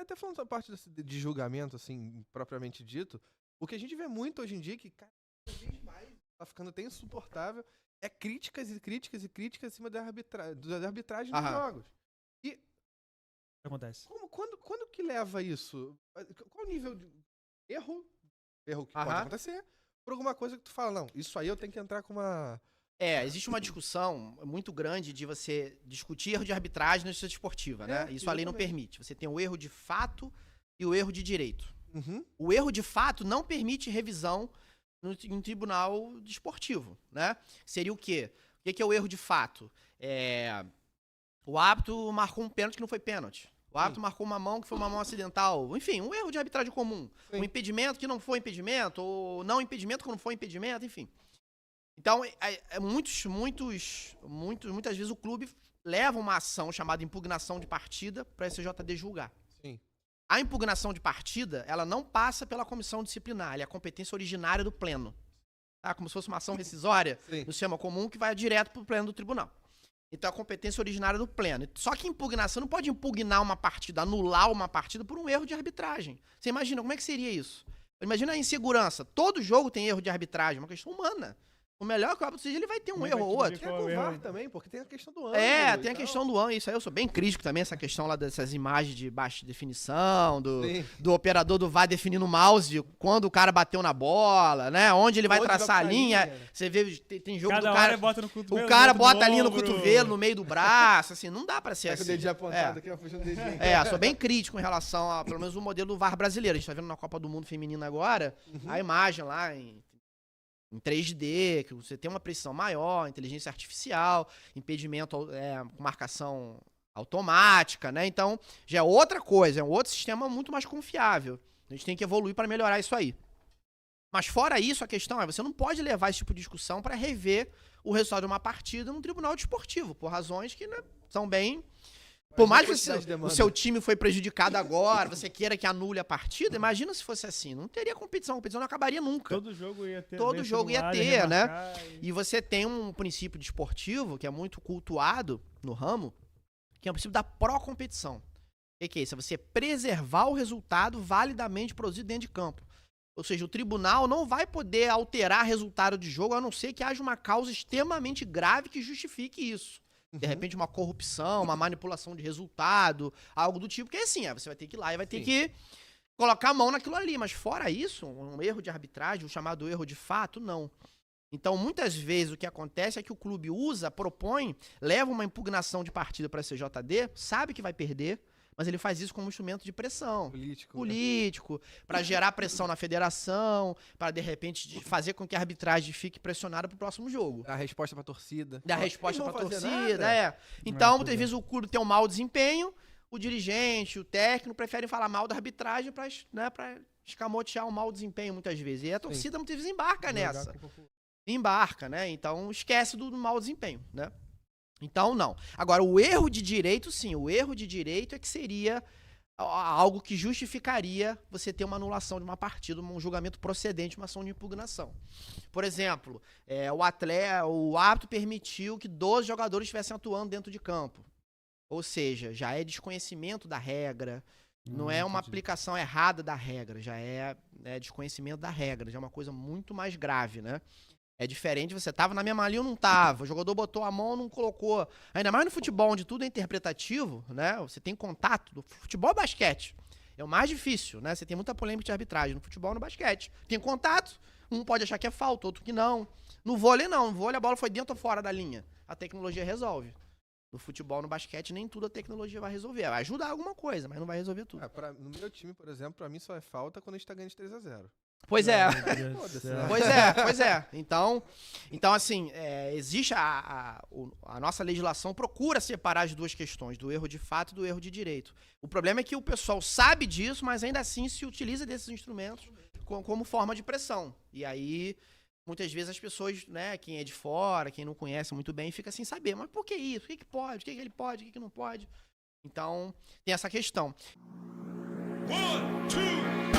até falando da parte de julgamento, assim, propriamente dito, o que a gente vê muito hoje em dia, que cada vez mais tá ficando até insuportável, é críticas e críticas e críticas acima da arbitragem dos jogos. E Acontece. quando que leva isso? Qual o nível de erro que pode acontecer, por alguma coisa que tu fala, não, isso aí eu tenho que entrar com uma... Existe uma discussão muito grande de você discutir erro de arbitragem na justiça esportiva, né? Isso a lei não permite. Você tem o erro de fato e o erro de direito. O erro de fato não permite revisão no tribunal desportivo, né? Seria o quê? O que é o erro de fato? O árbitro marcou um pênalti que não foi pênalti. O árbitro marcou uma mão que foi uma mão acidental. Enfim, um erro de arbitragem comum. Um impedimento que não foi impedimento, ou não impedimento que não foi impedimento, enfim. Então, muitas vezes o clube leva uma ação chamada impugnação de partida para a STJD julgar. Sim. A impugnação de partida, ela não passa pela comissão disciplinar, ela é a competência originária do pleno. Tá? Como se fosse uma ação rescisória no sistema comum que vai direto para o pleno do tribunal. Então, é a competência originária do pleno. Só que impugnação não pode impugnar uma partida, anular uma partida por um erro de arbitragem. Você imagina, como é que seria isso? Imagina a insegurança. Todo jogo tem erro de arbitragem, uma questão humana. O melhor que o árbitro seja, ele vai ter um erro ou outro. Tem com o VAR também, porque tem a questão do ângulo. Tem a questão do ângulo. Isso aí eu sou bem crítico também, essa questão lá dessas imagens de baixa definição, do operador do VAR definindo o mouse quando o cara bateu na bola, né? Onde ele vai traçar a linha. Você vê, tem jogo Cada do cara... bota no cotovelo, o cara bota ali no cotovelo, no meio do braço, assim, não dá pra ser assim. Com o dedinho apontado aqui, puxando o dedinho. Sou bem crítico em relação a, pelo menos, o modelo do VAR brasileiro. A gente tá vendo na Copa do Mundo Feminina agora, a imagem lá em 3D, que você tem uma precisão maior, inteligência artificial, impedimento com marcação automática, né? Então, já é outra coisa, é um outro sistema muito mais confiável. A gente tem que evoluir para melhorar isso aí. Mas fora isso, a questão é, você não pode levar esse tipo de discussão para rever o resultado de uma partida num tribunal desportivo, por razões que, né, são bem... Por mais que o seu time foi prejudicado agora, você queira que anule a partida, imagina se fosse assim. Não teria competição, a competição não acabaria nunca. Todo jogo ia ter. Todo jogo ia ter, né? E você tem um princípio desportivo que é muito cultuado no ramo, que é o princípio da pró-competição. O que é isso? É você preservar o resultado validamente produzido dentro de campo. Ou seja, o tribunal não vai poder alterar resultado de jogo, a não ser que haja uma causa extremamente grave que justifique isso. De repente, uma corrupção, uma manipulação de resultado, algo do tipo, que é assim, você vai ter que ir lá e vai ter que colocar a mão naquilo ali. Mas fora isso, um erro de arbitragem, o chamado erro de fato, não. Então, muitas vezes, o que acontece é que o clube propõe, leva uma impugnação de partida para a CJD, sabe que vai perder, mas ele faz isso como um instrumento de pressão. Político, para gerar pressão na federação, para, de repente, fazer com que a arbitragem fique pressionada pro próximo jogo. Dar resposta pra torcida. Dar resposta pra torcida, Então, muitas vezes o clube tem um mau desempenho, o dirigente, o técnico preferem falar mal da arbitragem pra escamotear um mau desempenho, muitas vezes. E a torcida, muitas vezes, embarca nessa. Embarca, né? Então, esquece do mau desempenho, né? Então, não. Agora, o erro de direito, sim. O erro de direito é que seria algo que justificaria você ter uma anulação de uma partida, um julgamento procedente, uma ação de impugnação. Por exemplo, o árbitro permitiu que 12 jogadores estivessem atuando dentro de campo. Ou seja, já é desconhecimento da regra, não é uma aplicação errada da regra, já é desconhecimento da regra, já é uma coisa muito mais grave, né? É diferente, você tava na mesma linha ou não tava, o jogador botou a mão ou não colocou. Ainda mais no futebol, onde tudo é interpretativo, né? Você tem contato. No futebol e basquete é o mais difícil, né? Você tem muita polêmica de arbitragem no futebol e no basquete. Tem contato, um pode achar que é falta, outro que não. No vôlei, não. No vôlei, a bola foi dentro ou fora da linha. A tecnologia resolve. No futebol, no basquete, nem tudo a tecnologia vai resolver. Vai ajudar alguma coisa, mas não vai resolver tudo. No meu time, por exemplo, pra mim só é falta quando a gente tá ganhando de 3-0. Pois é. Pois é. Então assim, existe a nossa legislação procura separar as duas questões, do erro de fato e do erro de direito. O problema é que o pessoal sabe disso, mas ainda assim se utiliza desses instrumentos como forma de pressão. E aí, muitas vezes as pessoas, né, quem é de fora, quem não conhece muito bem, fica sem saber. Mas por que isso? O que pode? O que ele pode? O que não pode? Então, tem essa questão. 1, 2...